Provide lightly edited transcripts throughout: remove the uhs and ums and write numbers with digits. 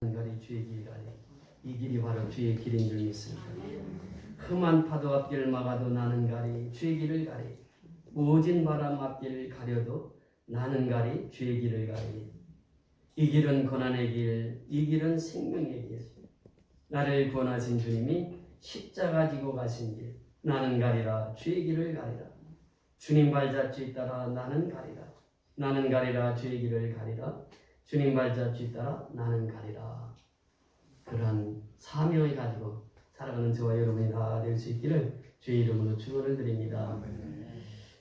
가리 주의 길 가리 이 길이 바로 주의 길인 줄 믿습니다. 험한 파도 앞길을 막아도 나는 가리 주의 길을 가리 모진 바람 앞길을 가려도 나는 가리 주의 길을 가리 이 길은 고난의 길, 이 길은 생명의 길. 나를 구원하신 주님이 십자가 지고 가신 길. 나는 가리라 주의 길을 가리라. 주님 발자취 따라 나는 가리라. 나는 가리라 주의 길을 가리라. 주님 발자취 따라 나는 가리라. 그러한 사명을 가지고 살아가는 저와 여러분이 다 될 수 있기를 주의 이름으로 축원을 드립니다.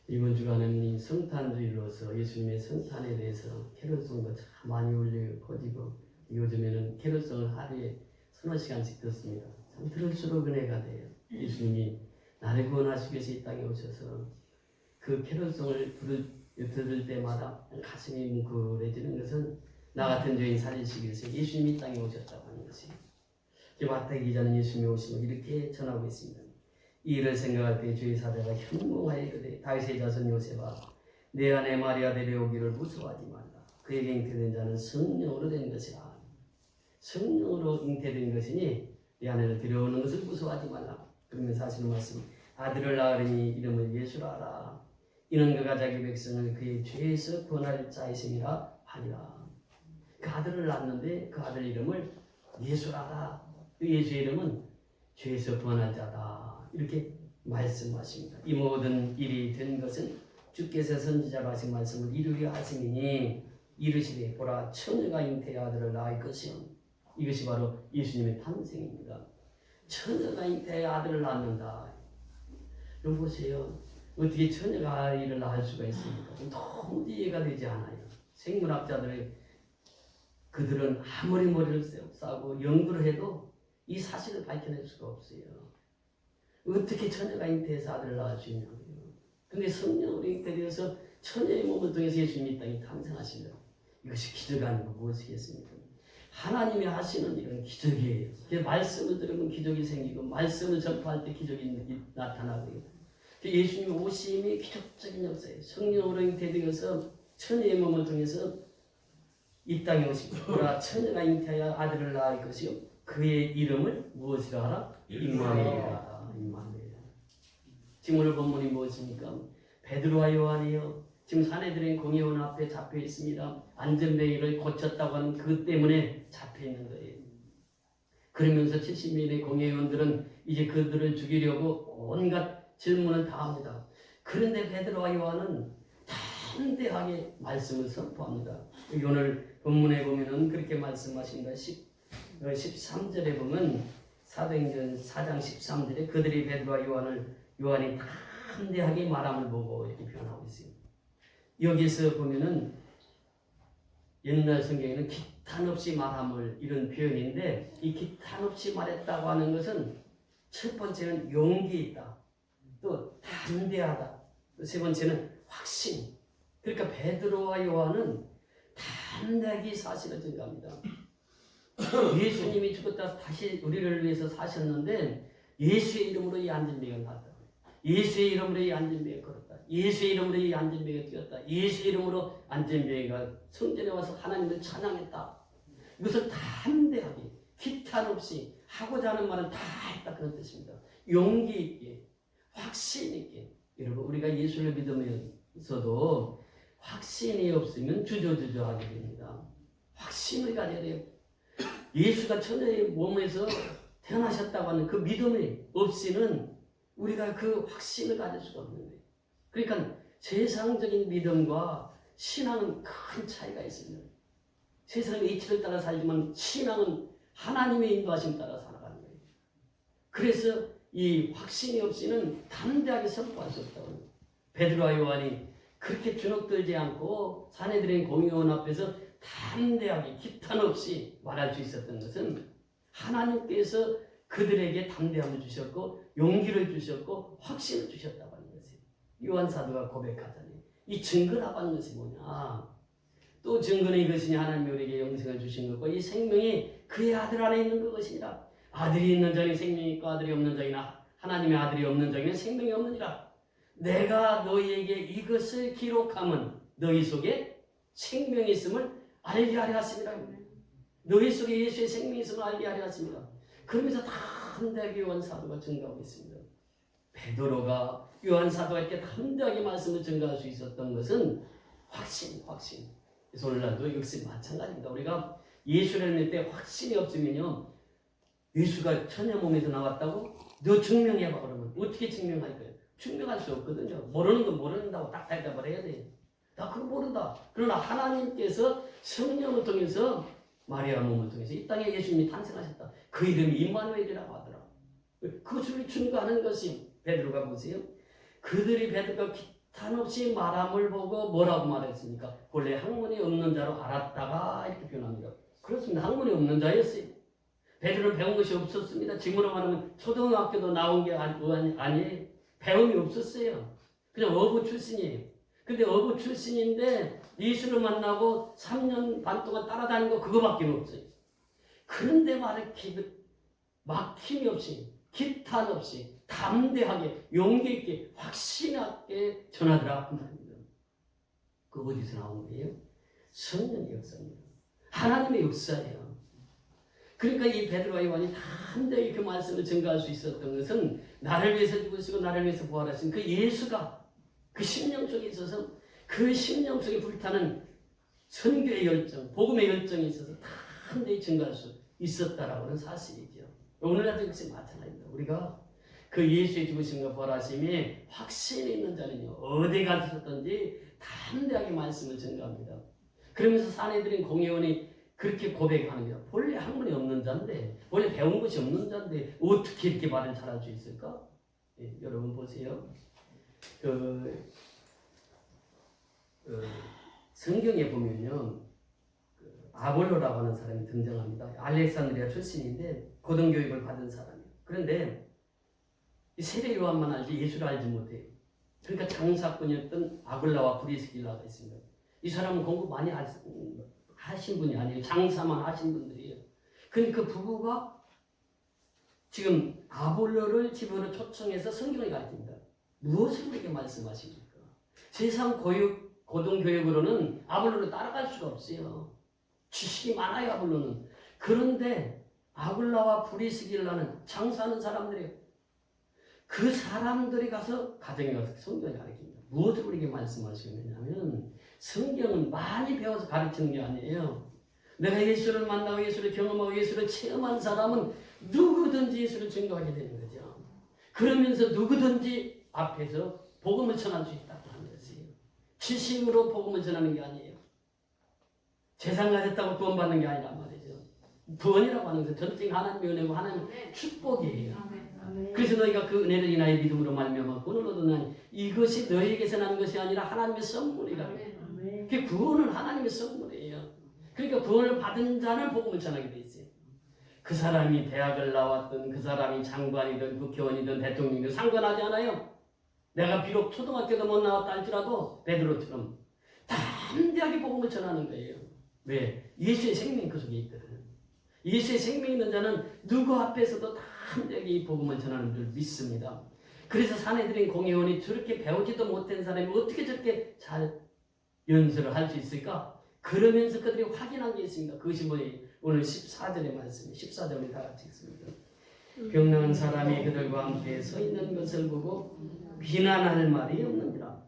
이번 주간은 이 성탄주일로서 예수님의 성탄에 대해서 캐롤송도 참 많이 울려 퍼지고 요즘에는 캐롤송을 하루에 서너 시간씩 듣습니다. 참 들을수록 은혜가 돼요. 예수님이 나를 구원하시기 위해서 이 땅에 오셔서 그 캐롤송을 들을 때마다 가슴이 뭉클해지는 것은 나 같은 죄인 살리시기 위해서 예수님이 이 땅에 오셨다고 하는 것이 마태기 기자는 예수님이 오심을 이렇게 전하고 있습니다. 이 일을 생각할 때 주의 사자가 현몽하여 이르되 다윗의 자손 요셉아 내 아내 마리아 데려오기를 무서워하지 말라. 그에게 잉태된 자는 성령으로 된 것이라. 성령으로 잉태된 것이니 내 아내를 데려오는 것을 무서워하지 말라. 그러면서 하시는 말씀 아들을 낳으리니 이름을 예수라 하라. 이는 그가 자기 백성을 그의 죄에서 구원할 자이심이라 하니라. 그 아들을 낳았는데 그 아들 이름을 예수라 하라. 그 예수의 이름은 죄에서 구원할 자다. 이렇게 말씀하십니다. 이 모든 일이 된 것은 주께서 선지자가 하신 말씀을 이루려 하심이니 이르시되 보라 처녀가 잉태의 아들을 낳을 것이요. 이것이 바로 예수님의 탄생입니다. 처녀가 잉태의 아들을 낳는다. 여러분 보세요. 어떻게 처녀가 아이를 낳을 수가 있습니까? 너무 이해가 되지 않아요. 생물학자들의 그들은 아무리 머리를 싸고 연구를 해도 이 사실을 밝혀낼 수가 없어요. 어떻게 처녀가 잉태해서 아들을 낳을 수 있냐고요. 근데 성령으로 잉태되어서 처녀의 몸을 통해서 예수님이 이 땅에 탄생하신다. 이것이 기적 아니고 무엇이겠습니까? 하나님이 하시는 일은 기적이에요. 말씀을 들으면 기적이 생기고 말씀을 전파할 때 기적이 나타나고요. 예수님이 오심이 기적적인 역사예요. 성령으로 잉태되어서 처녀의 몸을 통해서 이 땅에 오시고 보라 처녀가 잉태하여 아들을 낳을 것이요 그의 이름을 무엇이라 하라? 임마누엘이라 하라. 임마누엘. 지금 오늘 본문이 무엇입니까? 베드로와 요한이요 지금 사내들인 공회원 앞에 잡혀 있습니다. 안전뱅이를 고쳤다고 하는 그 때문에 잡혀 있는 거예요. 그러면서 70명의 공회원들은 이제 그들을 죽이려고 온갖 질문을 다 합니다. 그런데 베드로와 요한은 담대하게 말씀을 선포합니다. 오늘 본문에 보면은 그렇게 말씀하십니다. 13절에 보면 사도행전 4장 13절에 그들이 베드로와 요한이 담대하게 말함을 보고 이렇게 표현하고 있어요. 여기서 보면은 옛날 성경에는 기탄 없이 말함을 이런 표현인데 이 기탄 없이 말했다고 하는 것은 첫 번째는 용기 있다. 또 담대하다. 또 세 번째는 확신. 그러니까 베드로와 요한은 담대하게 사실을 증거합니다. 예수님이 죽었다 다시 우리를 위해서 사셨는데 예수의 이름으로 이 안전뱅이가 나왔다. 예수의 이름으로 이 안전뱅이가 걸었다. 예수의 이름으로 이 안전뱅이가 뛰었다. 예수의 이름으로 안전뱅이가 성전에 와서 하나님을 찬양했다. 이것을 담대하게 기탄 없이 하고자 하는 말은 다 했다 그런 뜻입니다. 용기 있게 확신 있게. 여러분 우리가 예수를 믿으면서도 확신이 없으면 주저주저하게 됩니다. 확신을 가져야 돼요. 예수가 처녀의 몸에서 태어나셨다고 하는 그 믿음이 없이는 우리가 그 확신을 가질 수가 없는 거예요. 그러니까 세상적인 믿음과 신앙은 큰 차이가 있습니다. 세상의 이치를 따라 살지만 신앙은 하나님의 인도하심 따라 살아가는 거예요. 그래서 이 확신이 없이는 담대하게 선포할 수 없다고 합니다. 베드로와 요한이 그렇게 주눅들지 않고 사내들인 공회원 앞에서 담대하게 기탄 없이 말할 수 있었던 것은 하나님께서 그들에게 담대함을 주셨고 용기를 주셨고 확신을 주셨다고 하는 것이에요. 요한 사도가 고백하잖아요. 이 증거라고 하는 것이 뭐냐? 또 증거는 이것이니 하나님이 우리에게 영생을 주신 것과 이 생명이 그의 아들 안에 있는 것이니라. 아들이 있는 자는 생명이 있고 아들이 없는 자이나 하나님의 아들이 없는 자에는 생명이 없느니라. 내가 너희에게 이것을 기록함은 너희 속에 생명이 있음을 알게 하려 하심이라. 너희 속에 예수의 생명이 있음을 알게 하려 하십니다. 그러면서 담대하게 요한 사도가 증거하고 있습니다. 베드로가 요한 사도가 이렇게 담대하게 말씀을 증거할 수 있었던 것은 확신. 그래서 오늘날도 역시 마찬가지입니다. 우리가 예수를 믿을 때 확신이 없으면요, 예수가 천의 몸에서 나왔다고 너 증명해봐 그러면 어떻게 증명할 거예요? 증명할 수 없거든요. 모르는 건 모른다고 딱 대답을 해야 돼요. 나 그거 모른다. 그러나 하나님께서 성령을 통해서 마리아 몸을 통해서 이 땅에 예수님이 탄생하셨다. 그 이름이 임마누엘이라고 하더라. 그것을 증거하는 것이 베드로가 보세요. 그들이 베드로가 기탄없이 말함을 보고 뭐라고 말했습니까? 본래 학문이 없는 자로 알았다가 이렇게 표현합니다. 그렇습니다. 학문이 없는 자였어요. 베드로는 배운 것이 없었습니다. 지금으로 말하면 초등학교도 나온 게 아니에요. 배움이 없었어요. 그냥 어부 출신이에요. 근데 어부 출신인데 예수를 만나고 3년 반 동안 따라다닌 거 그거밖에 없어요. 그런데 말을 막힘이 없이 기탄 없이 담대하게 용기 있게 확신하게 전하더라. 그 어디서 나온 거예요? 성령의 역사입니다. 하나님의 역사예요. 그러니까 이 베드로와 요한이 담대하게 그 말씀을 증거할 수 있었던 것은 나를 위해서 죽으시고 나를 위해서 부활하신 그 예수가 그 심령 속에 있어서 그 심령 속에 불타는 선교의 열정, 복음의 열정이 있어서 담대히 증거할 수 있었다라고 하는 사실이죠. 오늘날도 역시 마찬가지입니다. 우리가 그 예수의 죽으심과 부활하심에 확신이 있는 자는요, 어디 가서든지 담대하게 말씀을 증거합니다. 그러면서 사내들인 공회원이 그렇게 고백합니다. 본래 학문이 없는 자인데, 본래 배운 것이 없는 자인데 어떻게 이렇게 말을 잘할 수 있을까? 예, 여러분 보세요. 성경에 보면요, 아볼로라고 하는 사람이 등장합니다. 알렉산드리아 출신인데 고등교육을 받은 사람이에요. 그런데 이 세례 요한만 알지 예수를 알지 못해요. 그러니까 장사꾼이었던 아굴라와 브리스길라가 있습니다. 이 사람은 공부 많이 하신 분이 아니에요. 장사만 하신 분들이에요. 그러니까 그 부부가 지금 아볼로를 집으로 초청해서 성경을 가르칩니다. 무엇을 그렇게 말씀하십니까? 세상 고등교육으로는 아볼로를 따라갈 수가 없어요. 지식이 많아요, 아볼로는. 그런데 아굴라와 브리스길라는 장사하는 사람들이에요. 그 사람들이 가서 가정에 가서 성경을 가르칩니다. 무엇을 우리에게 말씀하시냐면 성경은 많이 배워서 가르치는 게 아니에요. 내가 예수를 만나고 예수를 경험하고 예수를 체험한 사람은 누구든지 예수를 증거하게 되는 거죠. 그러면서 누구든지 앞에서 복음을 전할 수 있다고 하는 것이에요. 지식으로 복음을 전하는 게 아니에요. 재산 가졌다고 구원 받는 게 아니란 말이죠. 구원이라고 하는 것은 전적인 하나님의 은혜고 하나님의 축복이에요. 그래서 너희가 그 은혜를 인하여 믿음으로 말미암아 구원을 얻었나니 이것이 너희에게서 난 것이 아니라 하나님의 선물이라. 그 구원은 하나님의 선물이에요. 그러니까 구원을 받은 자는 복음을 전하게 돼 있어요. 그 사람이 대학을 나왔든 그 사람이 장관이든 국회의원이든 대통령이든 상관하지 않아요. 내가 비록 초등학교도 못 나왔다 할지라도 베드로처럼 담대하게 복음을 전하는 거예요. 왜? 예수의 생명이 그 속에 있거든. 예수의 생명이 있는 자는 누구 앞에서도 담대하게 이 복음을 전하는 줄 믿습니다. 그래서 사내들인 공회원이 저렇게 배우지도 못한 사람이 어떻게 저렇게 잘 연설을 할 수 있을까? 그러면서 그들이 확인한 게 있습니다. 그것이 뭐예요? 오늘 14절의 말씀이에요. 14절을 다 같이 읽습니다. 병나은 사람이 그들과 함께 서 있는 것을 보고 비난할 말이 없느니라.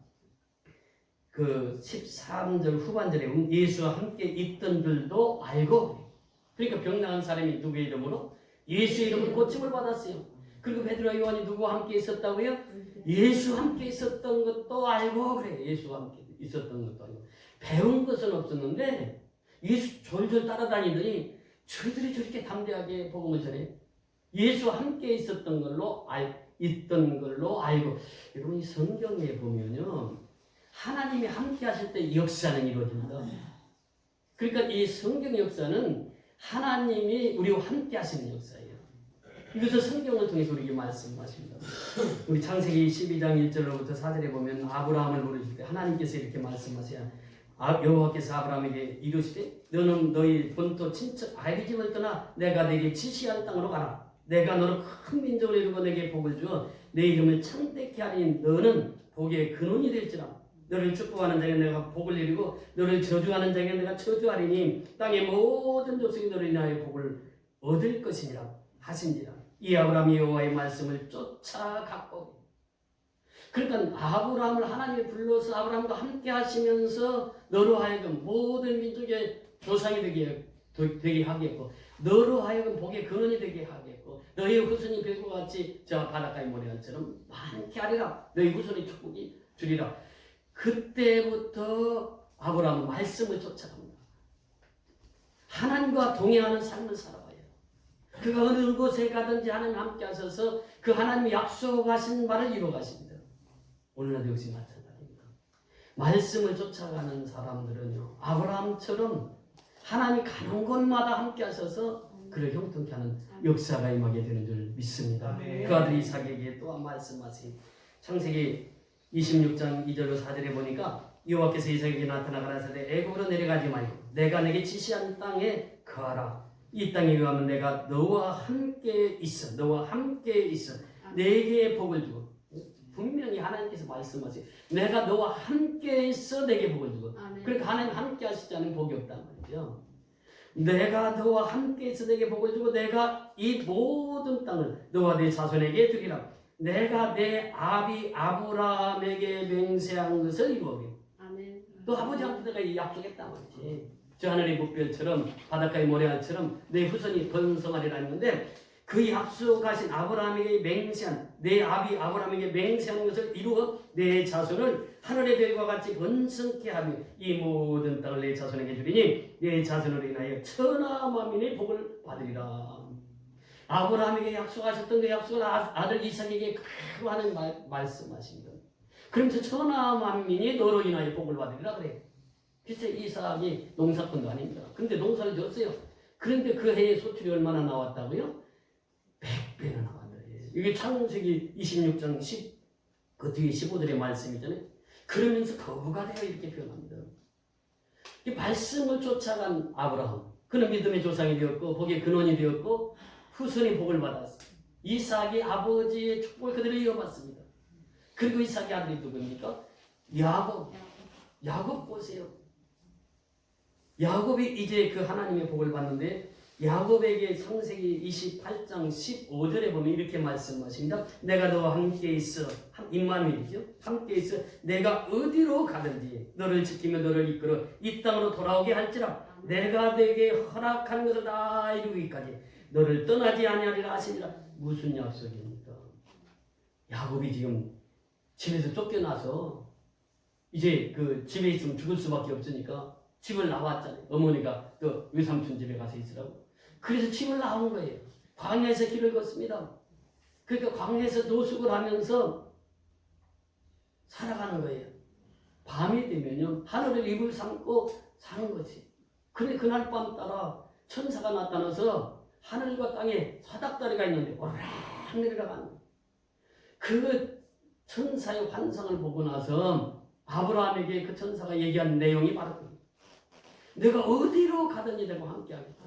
그 13절 후반절에 예수와 함께 있던 들도 알고, 그러니까 병나은 사람이 누구의 이름으로? 예수의 이름으로 고침을 받았어요. 그리고 베드로와 요한이 누구와 함께 있었다고요? 예수와 함께 있었던 것도 알고 그래요. 예수와 함께 있었던 것도 알고. 배운 것은 없었는데 예수 졸졸 따라다니더니 저희들이 저렇게 담대하게 복음을 전해 예수와 함께 있었던 걸로 있던 걸로 알고. 여러분 이 성경에 보면요, 하나님이 함께 하실 때 역사는 이루어집니다. 그러니까 이 성경의 역사는 하나님이 우리와 함께 하시는 역사예요. 이것을 성경을 통해서 우리에게 말씀하십니다. 우리 창세기 12장 1절로부터 4절에 보면 아브라함을 부르실 때 하나님께서 이렇게 말씀하세요. 여호와께서 아브라함에게 이르시되 너는 너희 본토 친척 아비집을 떠나 내가 네게 지시할 땅으로 가라. 내가 너를 큰 민족을 이루고 내게 복을 주어 내 이름을 창대케 하리니 너는 복의 근원이 될지라. 너를 축복하는 자에게 내가 복을 내리고 너를 저주하는 자에게 내가 저주하리니 땅의 모든 족속이 너를 인하여 복을 얻을 것이니라 하신지라. 이 아브라함이 여호와의 말씀을 쫓아갔고, 그러니까 아브라함을 하나님이 불러서 아브라함과 함께 하시면서 너로 하여금 모든 민족의 조상이 되게 하겠고, 너로 하여금 복의 근원이 되게 하겠고, 너희 후손이 별과 같이 저 바닷가의 모래알처럼 많게 하리라. 너희 후손의 축복이 주리라. 그때부터 아브라함은 말씀을 쫓아갑니다. 하나님과 동행하는 삶을 살아와요. 그가 어느 곳에 가든지 하나님 함께 하셔서 그 하나님이 약속하신 말을 이루어가십니다. 오늘날도 역시 마찬가지입니다. 말씀을 쫓아가는 사람들은요, 아브라함처럼 하나님이 가는 곳마다 함께 하셔서 그를 형통케 하는 역사가 임하게 되는 줄 믿습니다. 그 아들 이삭에게 또한 말씀하신 창세기 26장 2절로 4절에 보니까 여호와께서 이삭에게 나타나 가라사대 애굽으로 내려가지 말고 내가 내게 지시한 땅에 거하라. 이 땅에 거하면 내가 너와 함께 있어. 너와 함께 있어. 내게 복을 주고, 분명히 하나님께서 말씀하세요. 내가 너와 함께 있어 내게 복을 주고. 그러니까 하나님 함께 하시지 않으면 복이 없단 말이죠. 내가 너와 함께 있어 내게 복을 주고 내가 이 모든 땅을 너와 내 자손에게 주리라. 내가 내 아비 아브라함에게 맹세한 것을 이루어게. 또 아버지한테 내가 약속했단 말이지. 저 하늘의 목별처럼 바닷가의 모래알처럼 내 후손이 번성하리라 했는데, 그 약속하신 아브라함에게 맹세한, 내 아비 아브라함에게 맹세한 것을 이루어 내 자손을 하늘의 별과 같이 번성케 하며 이 모든 땅을 내 자손에게 주리니 내 자손으로 인하여 천하 만민의 복을 받으리라. 아브라함에게 약속하셨던 그 약속을 아들 이삭에게 그대로 하는 말씀하십니다. 그러면서 천하 만민이 너로 인하여 복을 받으리라 그래요. 글쎄 이삭이 농사꾼도 아닙니다. 근데 농사를 졌어요. 그런데 그 해에 소출이 얼마나 나왔다고요? 100배나 나왔어요. 이게 창세기 26장 10, 그 뒤에 15절의 말씀이잖아요. 그러면서 거부가 되어 이렇게 표현합니다. 이 말씀을 쫓아간 아브라함, 그는 믿음의 조상이 되었고 복의 근원이 되었고 후손이 복을 받았어요. 이삭이 아버지의 축복을 그대로 이어받습니다. 그리고 이삭의 아들이 누구입니까? 야곱 보세요. 야곱이 이제 그 하나님의 복을 받는데, 야곱에게 창세기 28장 15절에 보면 이렇게 말씀하십니다. 내가 너와 함께 있어. 임마누엘이죠. 함께 있어. 내가 어디로 가든지 너를 지키며 너를 이끌어 이 땅으로 돌아오게 할지라. 내가 내게 허락한 것을 다 이루기까지 너를 떠나지 아니하리라 하시니라. 무슨 약속입니까? 야곱이 지금 집에서 쫓겨나서 이제 그 집에 있으면 죽을 수밖에 없으니까 집을 나왔잖아요. 어머니가 그 외삼촌 집에 가서 있으라고. 그래서 집을 나온 거예요. 광야에서 길을 걷습니다. 그러니까 광야에서 노숙을 하면서 살아가는 거예요. 밤이 되면요, 하늘을 이불 삼고 사는 거지. 그런데 그날 밤 따라 천사가 나타나서 하늘과 땅에 사닥다리가 있는데 오르락 내려가는 거예요. 그 천사의 환상을 보고 나서 아브라함에게 그 천사가 얘기한 내용이 바로 그거예요. 내가 어디로 가든지 내가 함께 하겠다.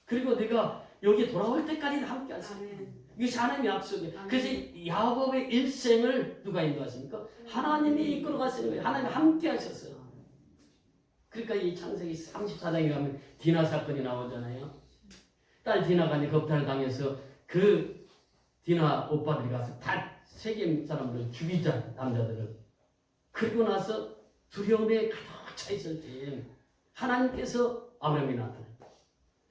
그리고 내가 여기 돌아올 때까지 함께 할 수 있다. 이것이 하나님의 약속이에요. 그래서 야곱의 일생을 누가 인도하십니까? 하나님이 이끌어 가시는 거예요. 하나님이 함께 하셨어요. 그러니까 이 창세기 34장에 가면 디나 사건이 나오잖아요. 딸 디나가 이제 겁탈을 당해서 그 디나 오빠들이 가서 다 세겜 사람들을 죽이자, 남자들을. 그리고 나서 두려움에 가득 차 있을 때 하나님께서 아브라함이 나타나요.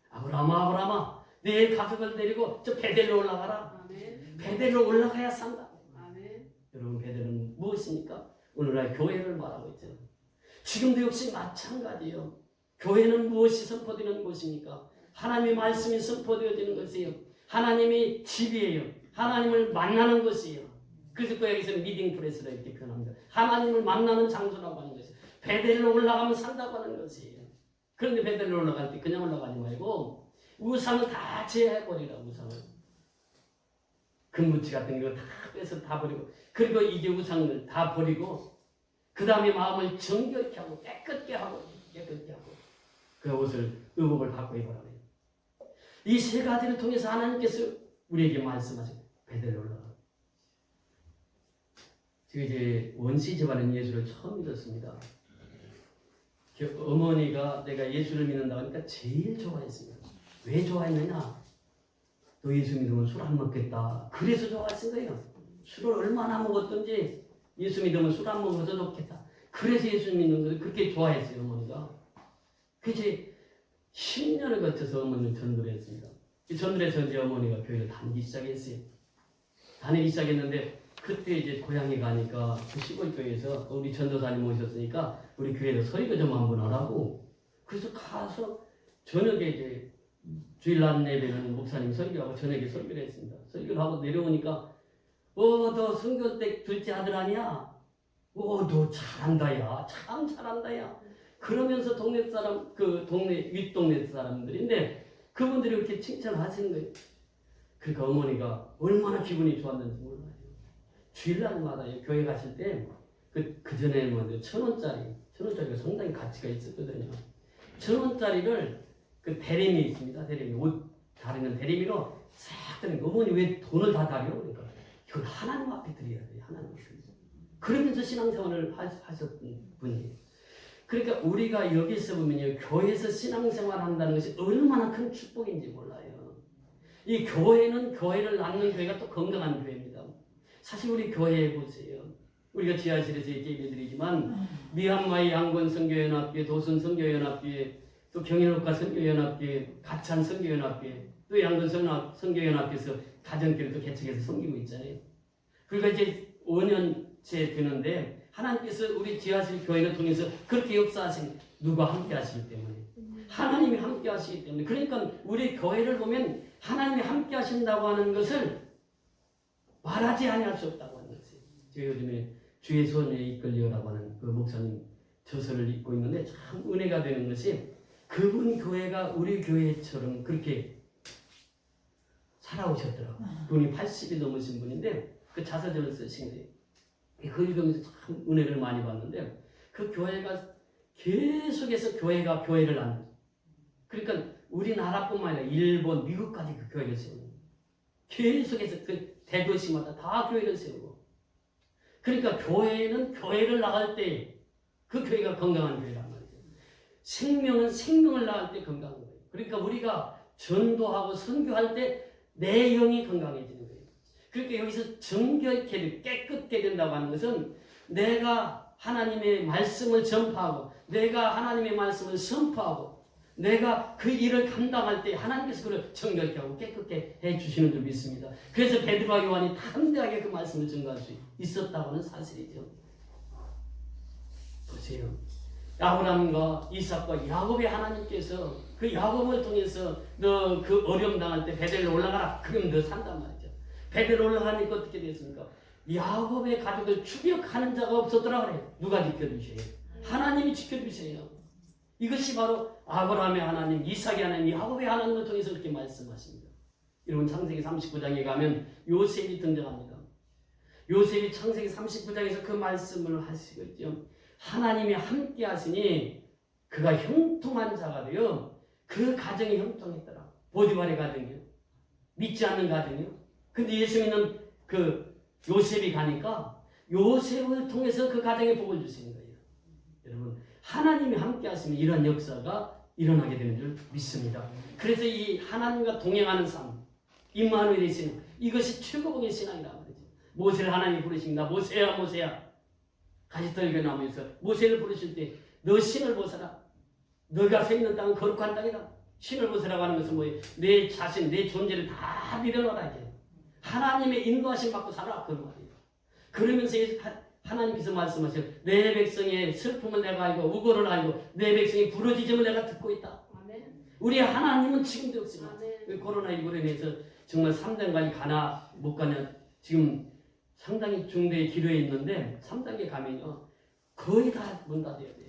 아브라함아, 내 가족을 데리고 저 베델로 올라가라. 베델로 올라가야 산다. 여러분, 베델은 무엇입니까? 오늘날 교회를 말하고 있죠. 지금도 역시 마찬가지예요. 교회는 무엇이 선포되는 곳입니까? 하나님의 말씀이 선포되어지는 것이에요. 하나님이 집이에요. 하나님을 만나는 것이에요. 그래서 또 여기서 미팅 프레스로 이렇게 표현합니다. 하나님을 만나는 장소라고 하는 것이에요. 베델로 올라가면 산다고 하는 것이에요. 그런데 베델로 올라갈 때 그냥 올라가지 말고 우상을 다 제해버리라. 우상을. 금붙이 같은 거 다 빼서 다 버리고, 그리고 이제 우상을 다 버리고 그 다음에 마음을 정결케 하고 깨끗게 하고 그 옷을 의복을 받고 입으라고 해요. 이 세 가지를 통해서 하나님께서 우리에게 말씀하세요. 베델로 올라가. 제가 이제 원시 집안은 예수를 처음 믿었습니다. 어머니가 내가 예수를 믿는다고 하니까 제일 좋아했습니다. 왜 좋아했느냐? 너 예수 믿으면 술 안 먹겠다. 그래서 좋아했을 거예요. 술을 얼마나 먹었든지 예수 믿으면 술 안 먹어도 좋겠다. 그래서 예수 믿는 것을 그렇게 좋아했어요, 어머니가. 그래서 10년을 거쳐서 어머니는 전도를 했습니다. 전도해서 이제 어머니가 교회를 다니기 시작했어요. 다니기 시작했는데 그때 이제 고향에 가니까 그 시골 교회에서 우리 전도사님 오셨으니까 우리 교회로 설교 좀 한번 하라고. 그래서 가서 저녁에 이제 주일날 예배는 목사님 설교하고 저녁에 설교를 했습니다. 설교를 하고 내려오니까 너 선교 때 둘째 아들 아니야? 너 잘한다 야. 참 잘한다 야. 그러면서 동네 사람 그 동네 윗동네 사람들인데 그분들이 이렇게 칭찬하시는 거예요. 그러니까 어머니가 얼마나 기분이 좋았는지 몰라요. 주일날마다 교회 가실 때 그 전에 뭐 1,000원짜리가 상당히 가치가 있었거든요. 1,000원짜리를 그 대리미 있습니다. 대리미 옷 다리는 대리미로 싹 드는 거. 어머니 왜 돈을 다 다려? 그러니까 이건 하나님 앞에 드려야 돼요. 하나님 앞에. 그러면서 신앙생활을 하셨던 분이에요. 그러니까 우리가 여기서 보면요, 교회에서 신앙생활 한다는 것이 얼마나 큰 축복인지 몰라요. 이 교회는 교회를 낳는 교회가 또 건강한 교회입니다. 사실 우리 교회에 보세요. 우리가 지하실에서 얘기해드리지만 미얀마의 양곤 선교연합회, 도순 선교연합회, 또 경인옥가 선교연합회, 가찬 선교연합회, 또 양곤 선교연합회에서 가정교회를 또 개척해서 섬기고 있잖아요. 그러니까 이제 5년째 되는데 하나님께서 우리 지하실 교회를 통해서 그렇게 역사하신 누가 함께 하시기 때문에 하나님이 함께 하시기 때문에 그러니까 우리 교회를 보면 하나님이 함께 하신다고 하는 것을 말하지 아니할 수 없다고 하는 것이에요. 제가 요즘에 주의 손에 이끌려라고 하는 그 목사님 저서를 읽고 있는데 참 은혜가 되는 것이 그분 교회가 우리 교회처럼 그렇게 살아오셨더라고요. 그분이 80이 넘으신 분인데 그 자서전을 쓰신 거예요. 그 읽으면서 참 은혜를 많이 받는데 그 교회가 계속해서 교회가 교회를 낳는 그러니까 우리나라뿐만 아니라 일본, 미국까지 그 교회를 세우는 계속해서 그 대도시마다 다 교회를 세우고 그러니까 교회는 교회를 나갈 때 그 교회가 건강한 교회란 말이죠. 생명은 생명을 나갈 때 건강한 거예요. 그러니까 우리가 전도하고 선교할 때 내 영이 건강해지는 거예요. 그러니까 여기서 정결케 깨끗게 된다고 하는 것은 내가 하나님의 말씀을 전파하고 내가 하나님의 말씀을 선포하고 내가 그 일을 감당할 때 하나님께서 그를 정결케 하고 깨끗게 해주시는 줄 믿습니다. 그래서 베드로와 요한이 담대하게 그 말씀을 전가할 수 있었다고 하는 사실이죠. 보세요. 아브라함과 이삭과 야곱의 하나님께서 그 야곱을 통해서 너 그 어려움 당할 때 베델로 올라가라. 그럼 너 산단 말이죠. 베델로 올라가니까 어떻게 됐습니까? 야곱의 가족을 추격하는 자가 없었더라 그래요. 누가 지켜주세요? 하나님이 지켜주세요. 이것이 바로 아브라함의 하나님, 이삭의 하나님, 야곱의 하나님을 통해서 그렇게 말씀하십니다. 여러분 창세기 39장에 가면 요셉이 등장합니다. 요셉이 창세기 39장에서 그 말씀을 하시고 있죠. 하나님이 함께 하시니 그가 형통한 자가 되어 그 가정이 형통했더라. 보디발의 가정이요. 믿지 않는 가정이요. 근데 예수 믿는 그 요셉이 가니까 요셉을 통해서 그 가정에 복을 주시는 거예요. 여러분 하나님이 함께 하시면 이런 역사가 일어나게 되는 줄 믿습니다. 그래서 이 하나님과 동행하는 삶, 임마누엘의 신앙, 이것이 최고봉의 신앙이란 말이죠. 모세를 하나님이 부르십니다. 모세야 모세야. 가시떨겨 나오면서 모세를 부르실 때 너 신을 벗어라. 너가 서 있는 땅은 거룩한 땅이다. 신을 벗으라고 하는 것은 뭐예요? 내 자신, 내 존재를 다 내려놓아라 이게. 하나님의 인도하심 받고 살아 그런 말이에요. 그러면서 하나님께서 말씀하셔. 내 백성의 슬픔을 내가 알고 우고를 알고 내 백성의 부르짖음을 내가 듣고 있다. 아멘. 우리 하나님은 지금도 없지만 코로나19로 인해서 정말 3단까지 가나 못 가냐 지금 상당히 중대의 기로에 있는데 3단계 가면요 거의 다 문 닫아야 돼요.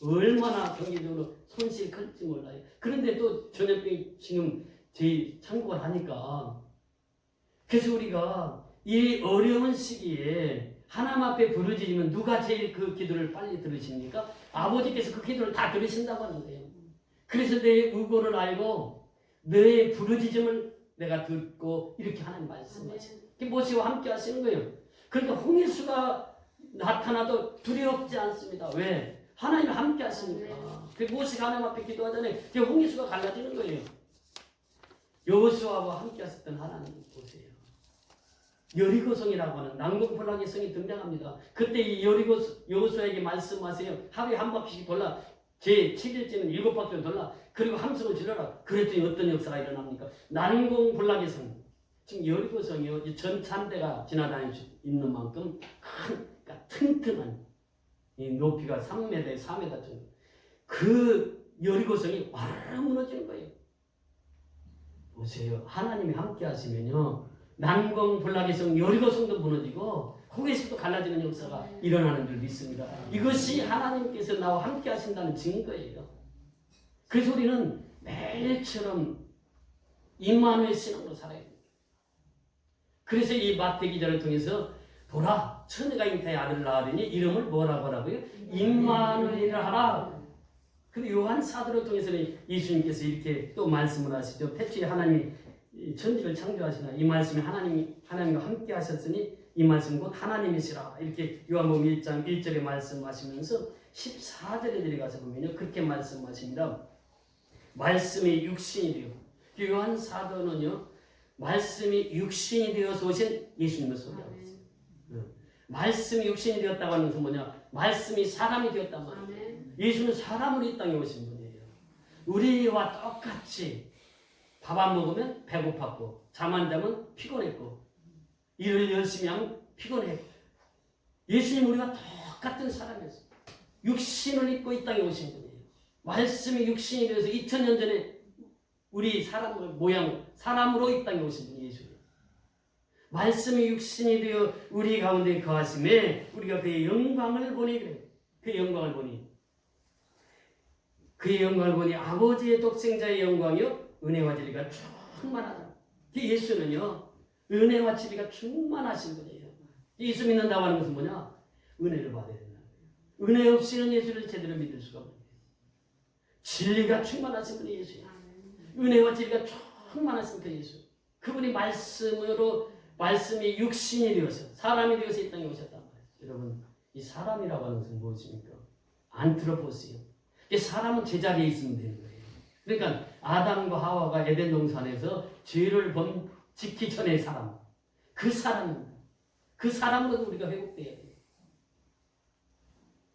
얼마나 경제적으로 손실이 클지 몰라요. 그런데 또 전염병이 지금 제 창국을 하니까 그래서 우리가 이 어려운 시기에 하나님 앞에 부르짖으면 누가 제일 그 기도를 빨리 들으십니까? 아버지께서 그 기도를 다 들으신다고 하는 거예요. 그래서 내 우고를 알고 너의 부르짖음을 내가 듣고 이렇게 하나님 말씀하시고 모세와 함께 하시는 거예요. 그러니까 홍해수가 나타나도 두렵지 않습니다. 왜? 하나님 함께 하시니까. 그 모세가 하나님 앞에 기도하잖아요. 그 홍해수가 갈라지는 거예요. 여호수아와 함께 하셨던 하나님 보세요. 여리고성이라고 하는 난공불락의 성이 등장합니다. 그때 이 여호수아에게 말씀하세요. 하루에 한 바퀴씩 돌라. 제 7일째는 7바퀴를 돌라. 그리고 함성을 질러라. 그랬더니 어떤 역사가 일어납니까? 난공불락의 성. 지금 여리고성이요. 전찬대가 지나다닐 수 있는 만큼 그러니까 튼튼한 이 높이가 3m, 4m 정도. 그 여리고성이 와르르 무너지는 거예요. 보세요. 하나님이 함께 하시면요. 난공불락의 성 여리고성도 무너지고 홍해수도 갈라지는 역사가 일어나는 줄 믿습니다. 이것이 하나님께서 나와 함께 하신다는 증거예요. 그래서 우리는 매일처럼 임마누엘 신앙으로 살아야 됩니다. 그래서 이 마태 기자를 통해서 보라 처녀가 잉태의 아들을 낳으리니 이름을 뭐라고 하라고요? 임마누엘이라 하라. 그리고 요한 사도를 통해서는 예수님께서 이렇게 또 말씀을 하시죠. 태초에 하나님이 천지를 창조하시나 이 말씀이 하나님과 함께 하셨으니 이 말씀 곧 하나님이시라. 이렇게 요한복음 1장 1절에 말씀하시면서 14절에 들어가서 보면요. 그렇게 말씀하십니다. 말씀이 육신이 되어 요한 사도는요. 말씀이 육신이 되어서 오신 예수님을 소개하고 있어요. 말씀이 육신이 되었다고 하는 것은 뭐냐? 말씀이 사람이 되었단 말이에요. 예수는 사람으로 이 땅에 오신 분이에요. 우리와 똑같이 밥 안 먹으면 배고팠고 잠 안 자면 피곤했고 일을 열심히 하면 피곤했고 예수님 우리가 똑같은 사람이었어요. 육신을 입고 이 땅에 오신 분이에요. 말씀이 육신이 되어서 2000년 전에 우리 사람의 모양 사람으로 이 땅에 오신 분이 예수님. 말씀이 육신이 되어 우리 가운데 거하심에 우리가 그의 영광을 보니 그래요. 그의 영광을 보니 아버지의 독생자의 영광이요 은혜와 진리가 충만하다. 예수는요 은혜와 진리가 충만하신 분이에요. 예수 믿는다고 하는 것은 뭐냐? 은혜를 받아야 된다. 은혜 없이는 예수를 제대로 믿을 수가 없는 거예요. 진리가 충만하신 분이 예수예요. 은혜와 진리가 충만하신 그 예수. 그분이 말씀이 육신이 되어서 사람이 되어서 이 땅에 오셨단 말이에요. 여러분 이 사람이라고 하는 것은 무엇입니까? 안트로포스요. 사람은 제자리에 있으면 되는 거예요. 그러니까 아담과 하와가 에덴 동산에서 죄를 짓기 전의 사람. 그 사람입니다. 그 사람으로 우리가 회복돼야 돼요.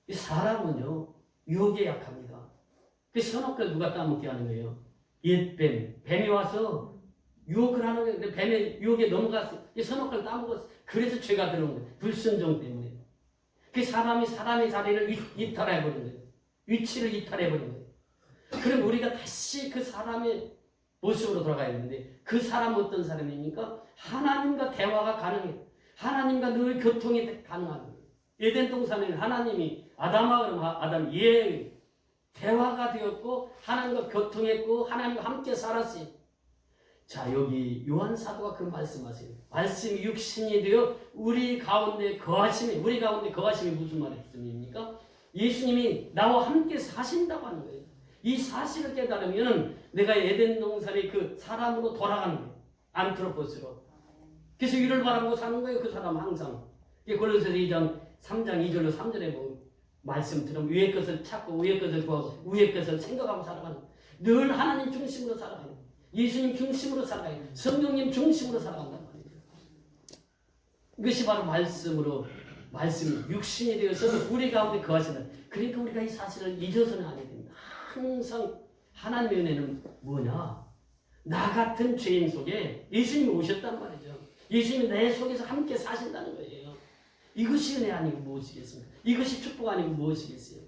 이 사람은요 유혹에 약합니다. 그 선악과를 누가 따먹게 하는 거예요? 뱀이 와서 유혹을 하는 거예요. 근데 뱀의 유혹에 넘어갔어요. 이 선악과를 따먹었어요. 그래서 죄가 들어온 거예요. 불순종 때문에. 그 사람이 사람의 자리를 이탈해버린 거예요. 위치를 이탈해버린 거예요. 그럼 우리가 다시 그 사람의 모습으로 돌아가야 되는데 그 사람은 어떤 사람입니까? 하나님과 대화가 가능해요. 하나님과 늘 교통이 가능한 거예요. 에덴 동산에는 하나님이 아담이 대화가 되었고 하나님과 교통했고 하나님과 함께 살았어요. 자 여기 요한 사도가 그 말씀하세요. 말씀이 육신이 되어 우리 가운데 거하심이 무슨 말씀입니까? 예수님이 나와 함께 사신다고 하는 거예요. 이 사실을 깨달으면 내가 에덴 동산의 그 사람으로 돌아가는 거예요. 안트로포스로. 그래서 위를 바라보고 사는 거예요. 그 사람 항상. 골로새서 2장 3장 2절로 3절에 보면 말씀처럼 위의 것을 찾고 위의 것을 구하고 위의 것을 생각하고 살아가는 거예요. 늘 하나님 중심으로 살아가는 거예요. 예수님 중심으로 살아가요. 성령님 중심으로 살아간단 말이에요. 이것이 바로 말씀이 육신이 되어서 우리 가운데 거하시는. 그러니까 우리가 이 사실을 잊어서는 안 됩니다. 항상 하나님의 은혜는 뭐냐? 나 같은 죄인 속에 예수님이 오셨단 말이죠. 예수님이 내 속에서 함께 사신다는 거예요. 이것이 은혜 아니고 무엇이겠습니까? 이것이 축복 아니고 무엇이겠어요?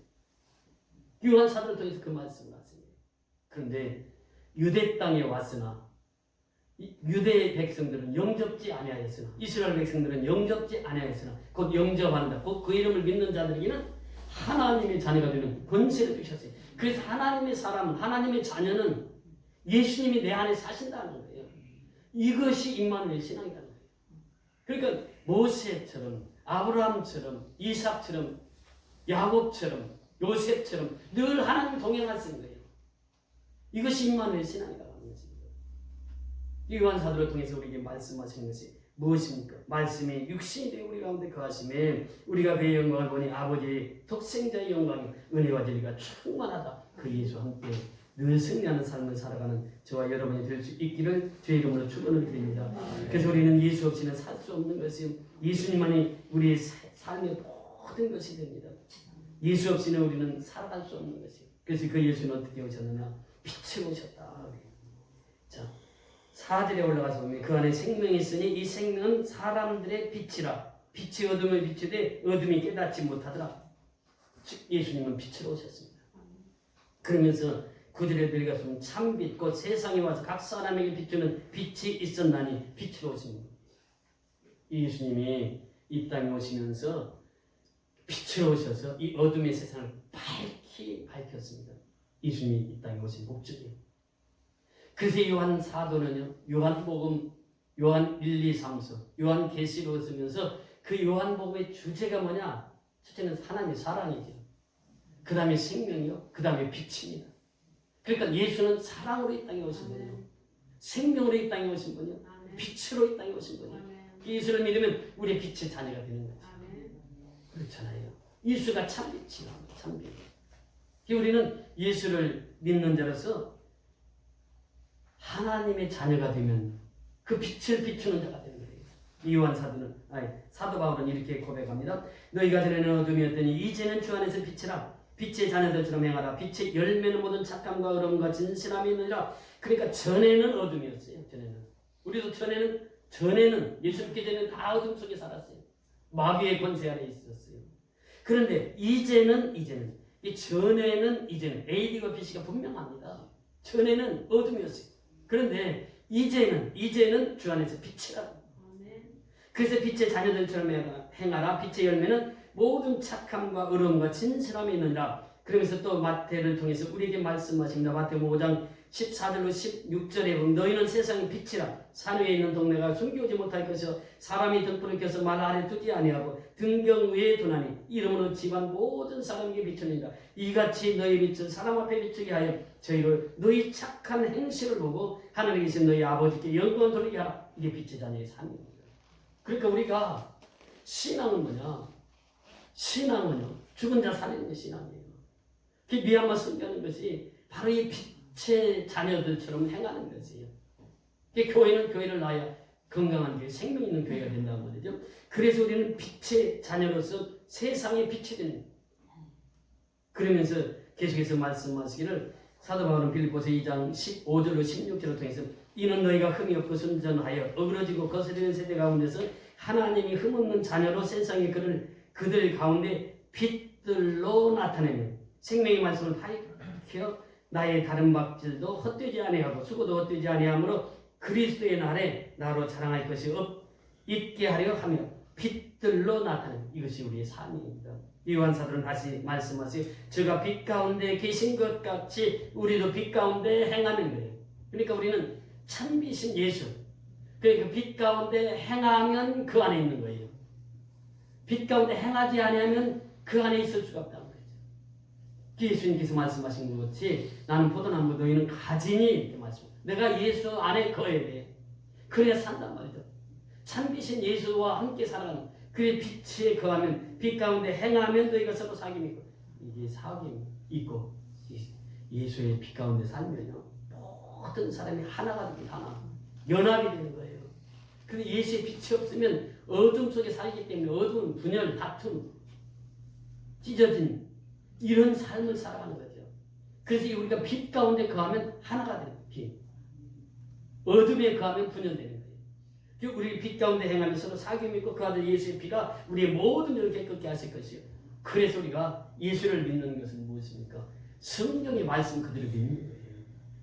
요한 사도를 통해서 그 말씀을 하십니다. 그런데 유대 땅에 왔으나 유대 백성들은 영접지 아니하였으나 이스라엘 백성들은 영접지 아니하였으나 곧 영접한다. 곧 그 이름을 믿는 자들에게는 하나님의 자녀가 되는 권세를 주셨어요. 그래서 하나님의 사람은 하나님의 자녀는 예수님이 내 안에 사신다는 거예요. 이것이 임마누엘 신앙이라는 거예요. 그러니까 모세처럼 아브라함처럼 이삭처럼 야곱처럼 요셉처럼 늘 하나님 동행하시는 거예요. 이것이 임마누엘 신앙이라고 하는 것입니다. 요한 사도를 통해서 우리에게 말씀하시는 것이 무엇입니까? 말씀이 육신이 되어 우리 가운데 거하심에 우리가 그의 영광을 보니 아버지의 독생자의 영광이 은혜와 진리가 충만하다. 그 예수와 함께 늘 승리하는 삶을 살아가는 저와 여러분이 될 수 있기를 주의 이름으로 축원을 드립니다. 그래서 우리는 예수 없이는 살 수 없는 것이요, 예수님만이 우리의 삶의 모든 것이 됩니다. 예수 없이는 우리는 살아갈 수 없는 것이요. 그래서 그 예수는 어떻게 오셨느냐? 빛으로 오셨다. 자, 4절에 올라가서 보면 그 안에 생명이 있으니 이 생명은 사람들의 빛이라. 빛이 어둠을 비추되 어둠이 깨닫지 못하더라. 즉 예수님은 빛으로 오셨습니다. 그러면서 9절에 들어가서 참빛 곧 세상에 와서 각 사람에게 비추는 빛이 있었나니 빛으로 오십니다. 예수님이 이 땅에 오시면서 빛으로 오셔서 이 어둠의 세상을 밝혔습니다. 예수님이 이 땅에 오신 목적이에요. 그래서 요한 사도는요, 요한복음, 요한 1, 2, 3서, 요한계시록을 쓰면서 그 요한복음의 주제가 뭐냐? 첫째는 하나님의 사랑이죠. 그 다음에 생명이요, 그 다음에 빛입니다. 그러니까 예수는 사랑으로 이 땅에 오신 분이요, 생명으로 이 땅에 오신 분이요, 빛으로 이 땅에 오신 분이요. 예수를 믿으면 우리의 빛의 자녀가 되는 거죠. 그렇잖아요. 예수가 참빛이요, 참빛. 우리는 예수를 믿는 자로서 하나님의 자녀가 되면 그 빛을 비추는 자가 되는 거예요. 요한 사도 바울은 이렇게 고백합니다. 너희가 전에는 어둠이었더니 이제는 주 안에서 빛이라. 빛의 자녀들처럼 행하라. 빛의 열매는 모든 착함과 의로움과 진실함이 있느니라. 그러니까 전에는 어둠이었어요. 우리도 전에는 예수 믿기 전에는 다 어둠 속에 살았어요. 마귀의 권세 아래 있었어요. 그런데 이제는 이 전에는 AD가 BC가 분명합니다. 전에는 어둠이었어요. 그런데 이제는 주 안에서 빛이라. 그래서 빛의 자녀들처럼 행하라. 빛의 열매는 모든 착함과 의로움과 진실함이 있느니라. 그러면서 또 마태를 통해서 우리에게 말씀하십니다. 마태복음 5장 14절로 16절에 보면 너희는 세상의 빛이라. 산 위에 있는 동네가 숨기지 못할 것이요 사람이 등불을 켜서 말 아래 두지 아니하고 등경 위에 두나니 이름으로 집안 모든 사람에게 비추니라. 이같이 너희 빛을 사람 앞에 비추게 하여 저희를 너희 착한 행실을 보고 하늘에 계신 너희 아버지께 영광 돌리게 하라. 이게 빛의 자녀의 삶입니다. 그러니까 우리가 신앙은 뭐냐? 신앙은요, 죽은 자 살리는 게 신앙이에요. 그 미얀마 선교하는 것이 바로 이 빛의 자녀들처럼 행하는 것이에요. 교회는 교회를 낳아야 건강한 교회, 생명 있는 교회가 된다는 말이죠. 그래서 우리는 빛의 자녀로서 세상의 빛이 되는 거예요. 그러면서 계속해서 말씀하시기를 사도 바울은 빌립보서 2장 15절로 16절을 통해서 이는 너희가 흠이 없고 순전하여 어그러지고 거스리는 세대 가운데서 하나님이 흠없는 자녀로 세상에 그들 가운데 빛들로 나타내며 생명의 말씀을 밝혀 나의 다른 박질도 헛되지 아니하고 수고도 헛되지 아니하므로 그리스도의 날에 나로 자랑할 것이 있게 하려 하며 빛들로 나타내는 이것이 우리의 삶입니다. 요한 사도는 다시 말씀하세요. 저가 빛 가운데 계신 것 같이 우리도 빛 가운데 행하는 거예요. 그러니까 우리는 참빛인 예수, 그러니까 빛 가운데 행하면 그 안에 있는 거예요. 빛 가운데 행하지 아니하면 그 안에 있을 수가 없다는 거죠. 예수님께서 말씀하신 것 같이 나는 포도나무 너희는 가지니 이렇게 말씀합니다. 내가 예수 안에 거해야 돼. 그래야 산단 말이죠. 참빛인 예수와 함께 살아가는 그의 빛에 거하면 빛 가운데 행하면 너희가 서로 사귐이 있고 이게 사귐이 있고 예수의 빛 가운데 살면요 모든 사람이 하나가 되기 하나 연합이 되는 거예요. 근데 예수의 빛이 없으면 어둠 속에 살기 때문에 어두운 분열, 다툼, 찢어진 이런 삶을 살아가는 거죠. 그래서 우리가 빛 가운데 거하면 하나가 되는 거예요. 빛. 어둠에 거하면 분열되는 거예요. 우리 빛 가운데 행하면 서로 사귐이 있고 그 아들 예수의 피가 우리의 모든 일을 깨끗게 하실 것이요. 그래서 우리가 예수를 믿는 것은 무엇입니까? 성경의 말씀 그대로 믿는 거예요.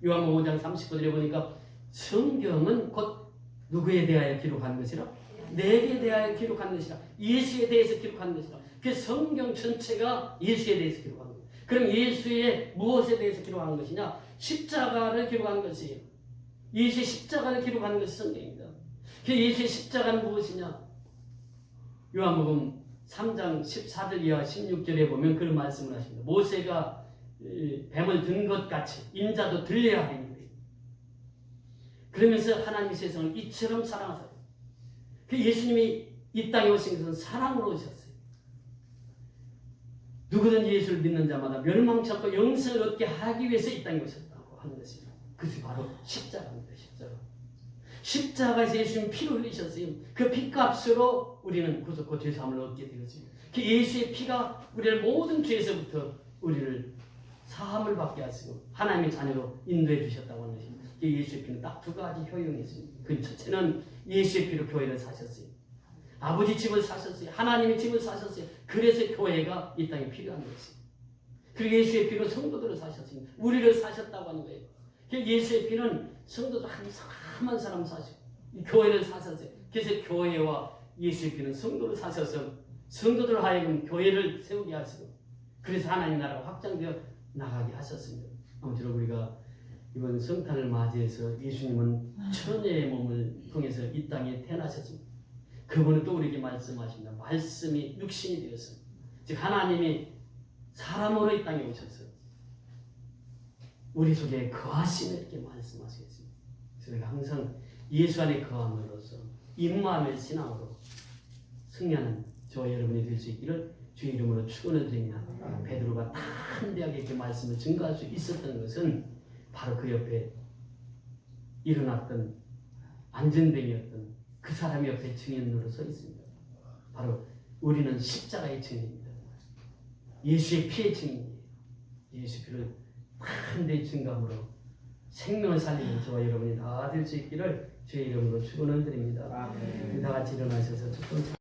요한복음 5장 39절에 보니까 성경은 곧 누구에 대하여 기록한 것이라? 내게 대하여 기록한 것이라. 예수에 대해서 기록한 것이라. 그 성경 전체가 예수에 대해서 기록한 거예요. 그럼 예수의 무엇에 대해서 기록한 것이냐? 십자가를 기록한 것이에요. 예수의 십자가를 기록한 것이 성경입니다. 그 예수의 십자가는 무엇이냐? 요한복음 3장 14절 이하 16절에 보면 그런 말씀을 하십니다. 모세가 뱀을 든 것 같이 인자도 들려야 하는 거예요. 그러면서 하나님의 세상을 이처럼 사랑하사 그 예수님이 이 땅에 오신 것은 사랑으로 오셨어요. 누구든지 예수를 믿는 자마다 멸망치 않고 영생을 얻게 하기 위해서 이 땅에 오셨다고 하는 것입니다. 그것이 바로 십자가입니다. 십자가에서 예수님 피를 흘리셨어요. 그 피값으로 우리는 구속과 죄사함을 얻게 되었습니다. 그 예수의 피가 우리를 모든 죄에서부터 우리를 사함을 받게 하시고 하나님의 자녀로 인도해 주셨다고 하는 것입니다. 그 예수의 피는 딱 두 가지 효용이 있습니다. 그 첫째는 예수의 피로 교회를 사셨어요. 아버지 집을 사셨어요. 하나님의 집을 사셨어요. 그래서 교회가 이 땅에 필요한 것이에요. 그리고 예수의 피로 성도들을 사셨습니다. 우리를 사셨다고 하는 거예요. 예수의 피는 성도들 한 사람 사시고 교회를 사셨어요. 그래서 교회와 예수의 피는 성도를 사셔서 성도들 하여금 교회를 세우게 하시고 그래서 하나님 나라가 확장되어 나가게 하셨습니다. 아무쪼록 우리가 이번 성탄을 맞이해서 예수님은 천녀의 몸을 통해서 이 땅에 태어나셨습니다. 그분은 또 우리에게 말씀하십니다. 말씀이 육신이 되었습니다. 즉 하나님이 사람으로 이 땅에 오셔서 우리 속에 거하시는 이렇게 말씀하시겠습니다. 그래서 우리가 항상 예수 안에 거함으로써 임마누엘 신앙으로 승리하는 저와 여러분이 될 수 있기를 주의 이름으로 축원을 드립니다. 베드로가 담대하게 이렇게 말씀을 증거할 수 있었던 것은 바로 그 옆에 일어났던 안전뱅이였던 그 사람 옆에 증인으로 서 있습니다. 바로 우리는 십자가의 증인입니다. 예수의 피의 증인이에요. 예수 피를 담대히 증거함으로 생명을 살리는 저와 여러분이 다 될 수 있기를 주의 이름으로 축원을 드립니다. 다 같이 일어나셔서 첫 번째